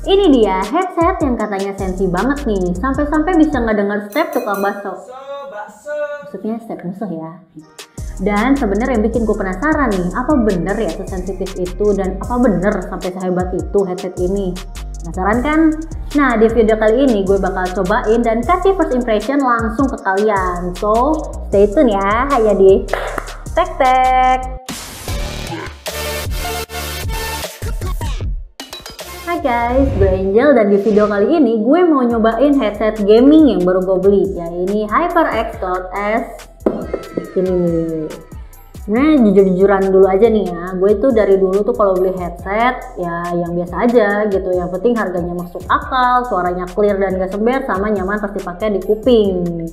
Ini dia headset yang katanya sensi banget nih, sampai-sampai bisa ngedenger step tukang bakso. Maksudnya step musuh ya. Dan sebenarnya yang bikin gue penasaran nih, apa bener ya sesensitif itu dan apa bener sampai sehebat itu headset ini? Penasaran kan? Nah, di video kali ini gue bakal cobain dan kasih first impression langsung ke kalian. So, stay tune ya, hanya di Tek. Hai guys, gue Angel dan di video kali ini gue mau nyobain headset gaming yang baru gue beli, yaitu HyperX Cloud S. Ini sebenarnya jujur-jujuran dulu aja nih ya, gue tuh dari dulu tuh kalau beli headset ya yang biasa aja gitu, yang penting harganya masuk akal, suaranya clear dan gak sember, sama nyaman pasti pakai di kuping.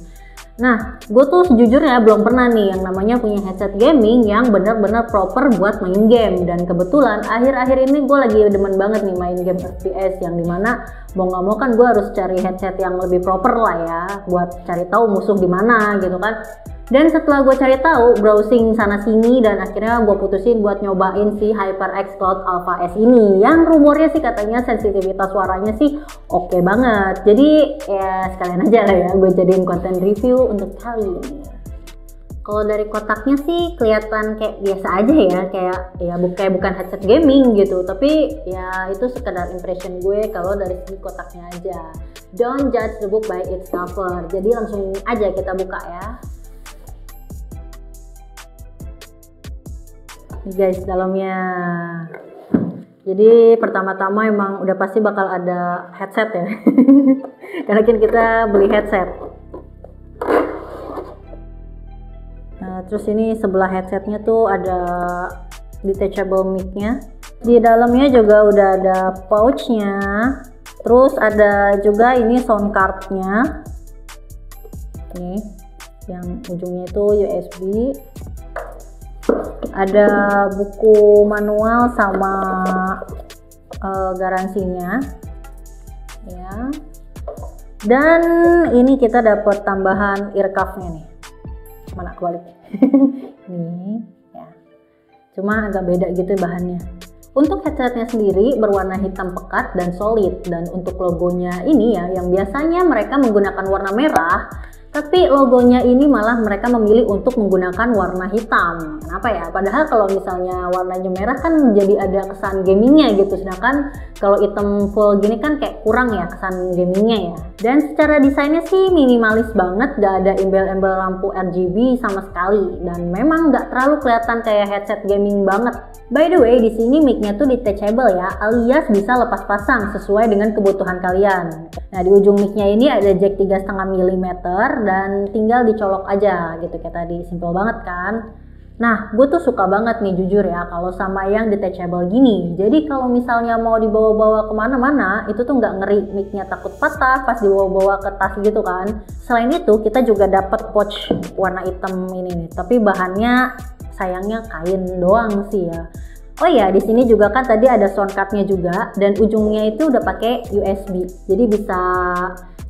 Nah, gue tuh sejujurnya belum pernah nih yang namanya punya headset gaming yang bener-bener proper buat main game. Dan kebetulan akhir-akhir ini gue lagi demen banget nih main game FPS, yang dimana mau nggak mau kan gue harus cari headset yang lebih proper lah ya, buat cari tahu musuh di mana gitu kan. Dan setelah gue cari tahu, browsing sana sini, dan akhirnya gue putusin buat nyobain si HyperX Cloud Alpha S ini, yang rumornya sih katanya sensitivitas suaranya sih oke banget. Jadi ya sekalian aja lah ya gue jadiin konten review untuk kali ini. Kalau dari kotaknya sih kelihatan kayak biasa aja ya, kayak ya bukan headset gaming gitu, tapi ya itu sekedar impression gue kalau dari segi kotaknya aja. Don't judge the book by its cover. Jadi langsung aja kita buka ya. Nih guys, dalamnya. Jadi pertama-tama emang udah pasti bakal ada headset ya. Karena kan kita beli headset. Nah, terus ini sebelah headsetnya tuh ada detachable mic-nya. Di dalamnya juga udah ada pouch-nya. Terus ada juga ini sound card-nya. Nih, yang ujungnya itu USB. Ada buku manual sama garansinya ya, dan ini kita dapat tambahan ear cuff-nya nih. Mana kebalik nih ya, cuma agak beda gitu bahannya. Untuk headsetnya sendiri berwarna hitam pekat dan solid, dan untuk logonya ini ya yang biasanya mereka menggunakan warna merah, tapi logonya ini malah mereka memilih untuk menggunakan warna hitam. Kenapa ya? Padahal kalau misalnya warnanya merah kan jadi ada kesan gamingnya gitu, sedangkan kalau hitam full gini kan kayak kurang ya kesan gamingnya ya. Dan secara desainnya sih minimalis banget, gak ada embel-embel lampu RGB sama sekali, dan memang gak terlalu kelihatan kayak headset gaming banget. By the way, di sini mic-nya tuh detachable ya, alias bisa lepas pasang sesuai dengan kebutuhan kalian. Nah, di ujung mic-nya ini ada jack 3,5 mm dan tinggal dicolok aja gitu kayak tadi, simple banget kan. Nah, gue tuh suka banget nih jujur ya kalau sama yang detachable gini. Jadi kalau misalnya mau dibawa-bawa kemana-mana, itu tuh nggak ngeri mic-nya takut patah pas dibawa-bawa ke tas gitu kan. Selain itu, kita juga dapat pouch warna hitam ini nih, tapi bahannya sayangnya kain doang sih ya. Oh iya, di sini juga kan tadi ada sound card-nya juga, dan ujungnya itu udah pakai USB. Jadi bisa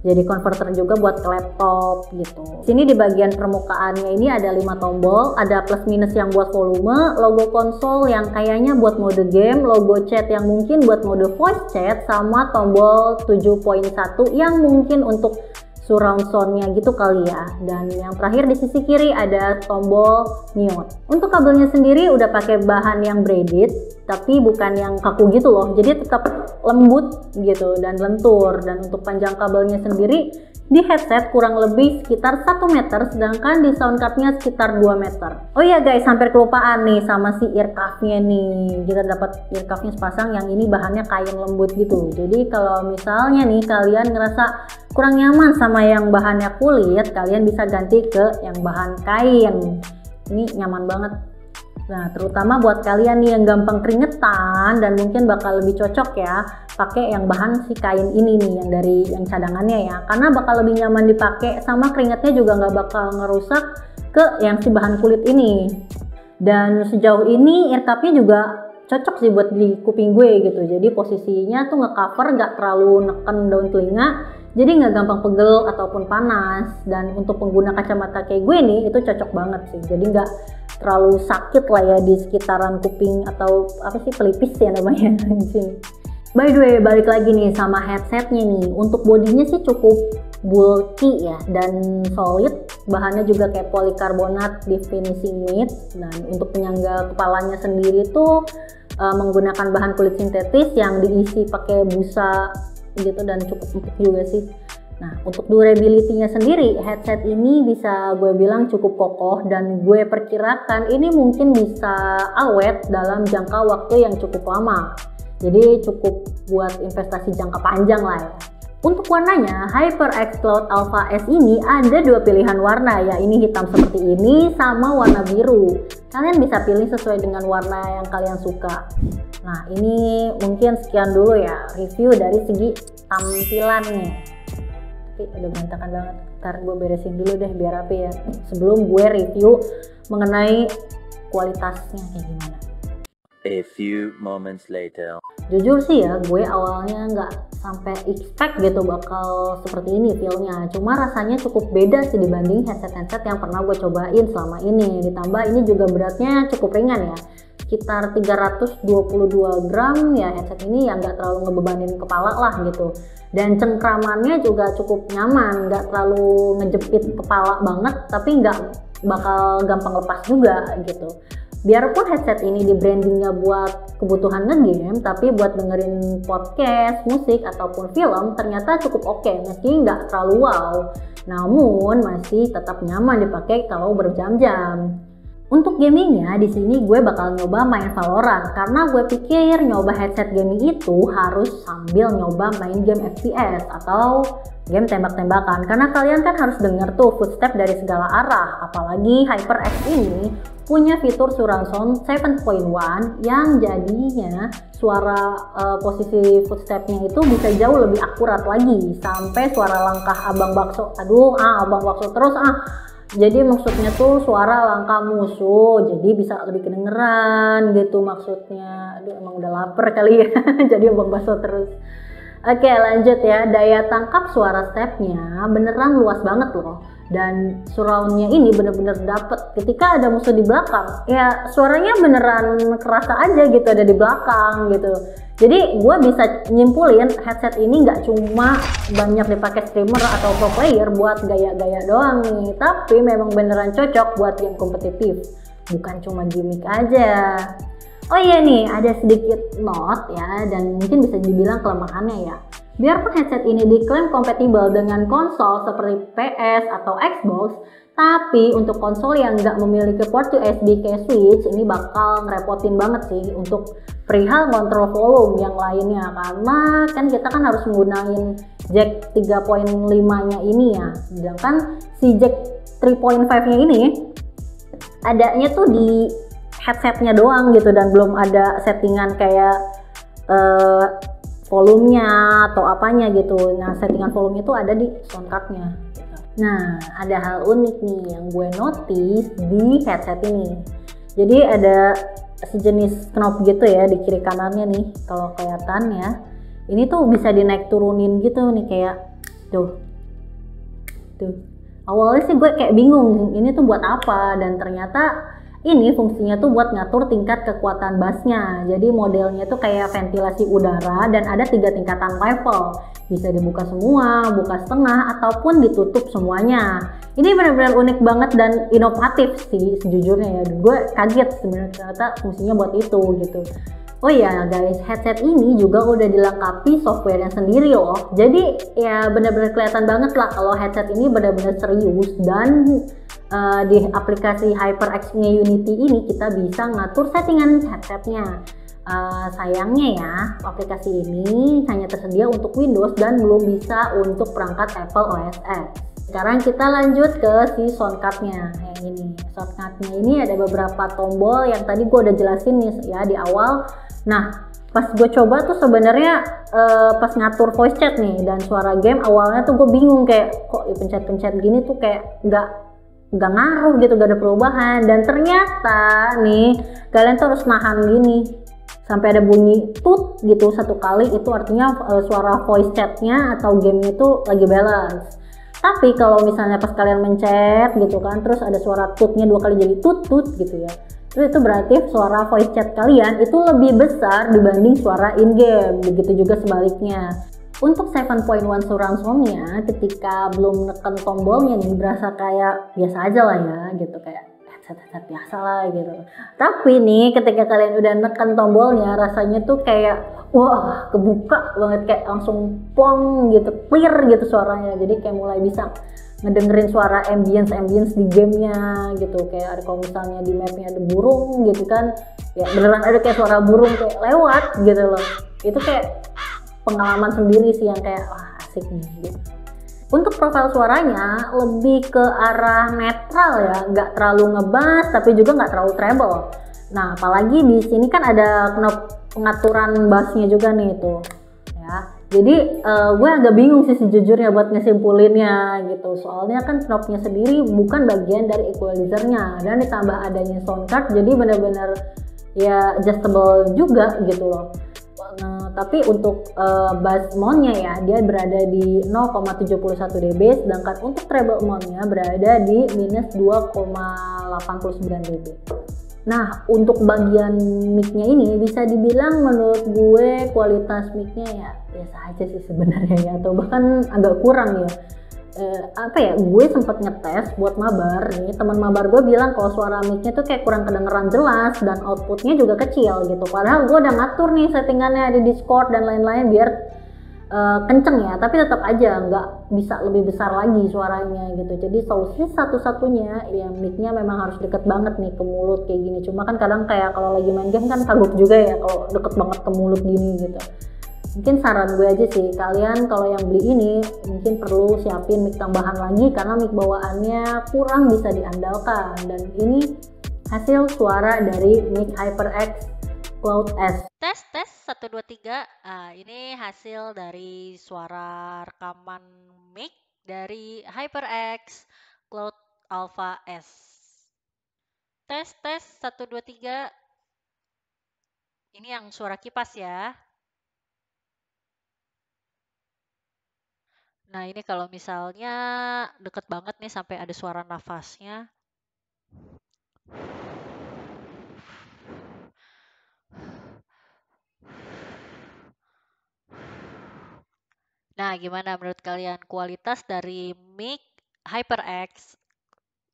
jadi converter juga buat ke laptop gitu. Sini di bagian permukaannya ini ada 5 tombol, ada plus minus yang buat volume, logo konsol yang kayaknya buat mode game, logo chat yang mungkin buat mode voice chat, sama tombol 7.1 yang mungkin untuk surround sound-nya gitu kali ya. Dan yang terakhir di sisi kiri ada tombol mute. Untuk kabelnya sendiri udah pakai bahan yang braided, tapi bukan yang kaku gitu loh, jadi tetap lembut gitu dan lentur. Dan untuk panjang kabelnya sendiri di headset kurang lebih sekitar 1 meter, sedangkan di sound card-nya sekitar 2 meter. Oh iya guys, hampir kelupaan nih sama si ear cuff-nya nih. Kita dapat ear cuff-nya sepasang yang ini bahannya kain lembut gitu. Jadi kalau misalnya nih kalian ngerasa kurang nyaman sama yang bahannya kulit, kalian bisa ganti ke yang bahan kain. Ini nyaman banget. Nah, terutama buat kalian nih yang gampang keringetan dan mungkin bakal lebih cocok ya pakai yang bahan si kain ini nih, yang dari yang cadangannya ya, karena bakal lebih nyaman dipakai, sama keringetnya juga nggak bakal ngerusak ke yang si bahan kulit ini. Dan sejauh ini ear cuff-nya juga cocok sih buat di kuping gue gitu, jadi posisinya tuh ngecover, nggak terlalu neken daun telinga, jadi nggak gampang pegel ataupun panas. Dan untuk pengguna kacamata kayak gue nih itu cocok banget sih, jadi nggak terlalu sakit lah ya di sekitaran kuping atau apa sih pelipis ya namanya di sini. By the way, balik lagi nih sama headsetnya nih. Untuk bodinya sih cukup bulky ya dan solid. Bahannya juga kayak polikarbonat di finishing matte. Dan untuk penyangga kepalanya sendiri tuh menggunakan bahan kulit sintetis yang diisi pakai busa gitu dan cukup empuk juga sih. Nah, untuk durability-nya sendiri, headset ini bisa gue bilang cukup kokoh dan gue perkirakan ini mungkin bisa awet dalam jangka waktu yang cukup lama. Jadi cukup buat investasi jangka panjang lah ya. Untuk warnanya, HyperX Cloud Alpha S ini ada dua pilihan warna ya. Ini hitam seperti ini sama warna biru. Kalian bisa pilih sesuai dengan warna yang kalian suka. Nah, ini mungkin sekian dulu ya review dari segi tampilannya. Udah berantakan banget, ntar gue beresin dulu deh biar rapi ya sebelum gue review mengenai kualitasnya kayak gimana. A few moments later. Jujur sih ya, gue awalnya nggak sampai expect gitu bakal seperti ini feel-nya. Cuma rasanya cukup beda sih dibanding headset-headset yang pernah gue cobain selama ini. Ditambah ini juga beratnya cukup ringan ya, sekitar 322 gram ya. Headset ini yang nggak terlalu ngebebanin kepala lah gitu. Dan cengkramannya juga cukup nyaman, nggak terlalu ngejepit kepala banget, tapi nggak bakal gampang lepas juga gitu. Biarpun headset ini di brandingnya buat kebutuhan nge-game, tapi buat dengerin podcast, musik, ataupun film ternyata cukup oke, meski nggak terlalu wow. Namun masih tetap nyaman dipakai kalau berjam-jam. Untuk gamingnya di sini gue bakal nyoba main Valorant karena gue pikir nyoba headset gaming itu harus sambil nyoba main game FPS atau game tembak-tembakan karena kalian kan harus denger tuh footstep dari segala arah. Apalagi HyperX ini punya fitur surround sound 7.1 yang jadinya suara posisi footstepnya itu bisa jauh lebih akurat lagi sampai suara langkah abang bakso. Abang bakso terus Jadi maksudnya tuh suara langkah musuh, jadi bisa lebih kedengeran gitu maksudnya. Aduh, emang udah lapar kali ya, jadi abang bakso terus. Oke, lanjut ya. Daya tangkap suara stepnya beneran luas banget loh. Dan surroundnya ini bener-bener dapet. Ketika ada musuh di belakang, ya suaranya beneran kerasa aja gitu ada di belakang gitu. Jadi gue bisa nyimpulin headset ini nggak cuma banyak dipakai streamer atau pro player buat gaya-gaya doang nih, tapi memang beneran cocok buat game kompetitif, bukan cuma gimmick aja. Oh iya nih, ada sedikit note ya, dan mungkin bisa dibilang kelemahannya ya. Biarpun headset ini diklaim kompatibel dengan konsol seperti PS atau Xbox, tapi untuk konsol yang nggak memiliki port USB kayak Switch, ini bakal ngerepotin banget sih untuk perihal kontrol volume yang lainnya. Karena kan kita kan harus menggunakan jack 3.5 nya ini ya. Sedangkan si jack 3.5 nya ini adanya tuh di headsetnya doang gitu, dan belum ada settingan kayak volumenya atau apanya gitu. Nah, settingan volume itu ada di soundcardnya. Nah, ada hal unik nih yang gue notice di headset ini. Jadi ada sejenis knob gitu ya di kiri kanannya nih, kalau kelihatan ya. Ini tuh bisa dinaik turunin gitu nih, kayak tuh. Awalnya sih gue kayak bingung ini tuh buat apa, dan ternyata ini fungsinya tuh buat ngatur tingkat kekuatan bassnya. Jadi modelnya tuh kayak ventilasi udara dan ada 3 tingkatan level. Bisa dibuka semua, buka setengah, ataupun ditutup semuanya. Ini benar-benar unik banget dan inovatif sih sejujurnya ya. Gue kaget sebenarnya ternyata fungsinya buat itu gitu. Oh iya guys, headset ini juga udah dilengkapi softwarenya sendiri loh. Jadi ya benar-benar kelihatan banget lah kalau headset ini benar-benar serius, dan di aplikasi HyperX-nya Unity ini kita bisa ngatur settingan headsetnya. Sayangnya ya, aplikasi ini hanya tersedia untuk Windows dan belum bisa untuk perangkat Apple OS X. Sekarang kita lanjut ke si soundcardnya yang ini. Soundcardnya ini ada beberapa tombol yang tadi gue udah jelasin nih ya di awal. Nah, pas gue coba tuh sebenarnya pas ngatur voice chat nih dan suara game, awalnya tuh gue bingung kayak kok dipencet-pencet gini tuh kayak nggak ngaruh gitu, gak ada perubahan. Dan ternyata nih kalian tuh harus nahan gini sampai ada bunyi tut gitu satu kali, itu artinya suara voice chatnya atau gamenya itu lagi balance. Tapi kalau misalnya pas kalian mencet gitu kan, terus ada suara tutnya 2 kali jadi tut gitu ya, Terus itu berarti suara voice chat kalian itu lebih besar dibanding suara in-game. Begitu juga sebaliknya. Untuk 7.1 surround sound-nya, ketika belum neken tombolnya nih, berasa kayak biasa aja lah ya, gitu. Kayak headset biasa lah gitu. Tapi nih, ketika kalian udah neken tombolnya, rasanya tuh kayak, wah, kebuka banget. Kayak langsung plong gitu, clear gitu suaranya. Jadi kayak mulai bisa ngedengerin suara ambience di gamenya gitu. Kayak ada kalau misalnya di mapnya ada burung gitu kan, ya beneran ada kayak suara burung kayak lewat gitu loh. Itu kayak pengalaman sendiri sih yang kayak wah asik nih gitu. Untuk profil suaranya lebih ke arah netral ya, nggak terlalu ngebass tapi juga nggak terlalu treble. Nah apalagi di sini kan ada knop pengaturan bassnya juga nih itu ya. Jadi gue agak bingung sih sejujurnya buat ngesimpulinnya gitu. Soalnya kan knopnya sendiri bukan bagian dari equalizernya dan ditambah adanya sound card jadi benar-benar ya adjustable juga gitu loh. Nah, tapi untuk bass mount-nya ya dia berada di 0,71 dB sedangkan untuk treble mount-nya berada di minus 2,89 dB. Nah untuk bagian mic-nya ini bisa dibilang menurut gue kualitas mic-nya ya biasa aja sih sebenarnya ya, atau bahkan agak kurang ya. Gue sempat ngetes buat mabar nih, teman mabar gue bilang kalau suara mic-nya tuh kayak kurang kedengeran jelas dan outputnya juga kecil gitu. Padahal gue udah ngatur nih settingannya di Discord dan lain-lain biar kenceng ya, tapi tetap aja nggak bisa lebih besar lagi suaranya gitu. Jadi solusi satu-satunya ya mic-nya memang harus deket banget nih ke mulut kayak gini. Cuma kan kadang kayak kalau lagi main game kan kagok juga ya kalau deket banget ke mulut gini gitu. Mungkin saran gue aja sih, kalian kalau yang beli ini mungkin perlu siapin mic tambahan lagi karena mic bawaannya kurang bisa diandalkan. Dan ini hasil suara dari mic HyperX Cloud S. Tes 1 2 3. Ini hasil dari suara rekaman mic dari HyperX Cloud Alpha S. Tes 1 2 3. Ini yang suara kipas ya. Nah, ini kalau misalnya deket banget nih sampai ada suara nafasnya. Nah, gimana menurut kalian kualitas dari mic HyperX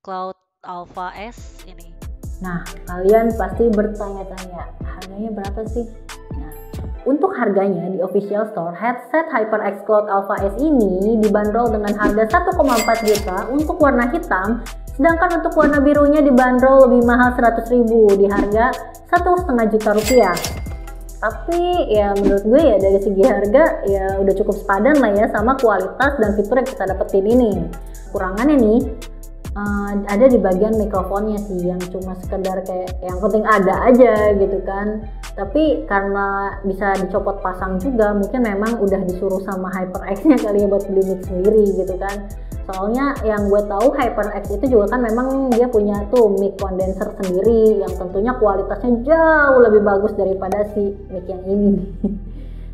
Cloud Alpha S ini? Nah, kalian pasti bertanya-tanya, harganya berapa sih? Nah, untuk harganya di official store, headset HyperX Cloud Alpha S ini dibanderol dengan harga 1,4 juta untuk warna hitam, sedangkan untuk warna birunya dibanderol lebih mahal 100.000 di harga 1,5 juta rupiah. Tapi ya menurut gue ya dari segi harga ya udah cukup sepadan lah ya sama kualitas dan fitur yang kita dapetin ini. Kurangannya nih ada di bagian mikrofonnya sih yang cuma sekedar kayak yang penting ada aja gitu kan. Tapi karena bisa dicopot pasang juga mungkin memang udah disuruh sama HyperX-nya kali ya buat beli mic sendiri gitu kan. Soalnya yang gue tahu HyperX itu juga kan memang dia punya tuh mic condenser sendiri yang tentunya kualitasnya jauh lebih bagus daripada si mic yang ini.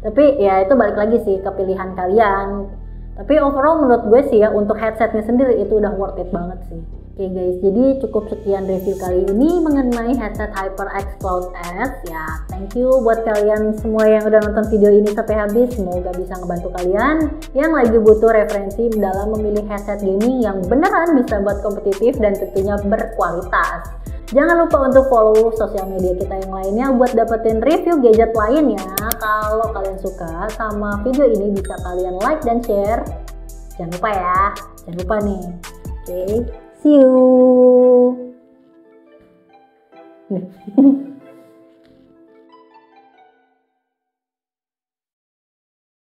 Tapi ya itu balik lagi sih ke pilihan kalian. Tapi overall menurut gue sih ya untuk headsetnya sendiri itu udah worth it banget sih. Oke guys, jadi cukup sekian review kali ini mengenai headset HyperX Cloud S ya. Thank you buat kalian semua yang udah nonton video ini sampai habis. Semoga bisa ngebantu kalian yang lagi butuh referensi dalam memilih headset gaming yang beneran bisa buat kompetitif dan tentunya berkualitas. Jangan lupa untuk follow sosial media kita yang lainnya buat dapetin review gadget lainnya. Kalau kalian suka sama video ini bisa kalian like dan share. Jangan lupa ya, jangan lupa nih. Oke, see you.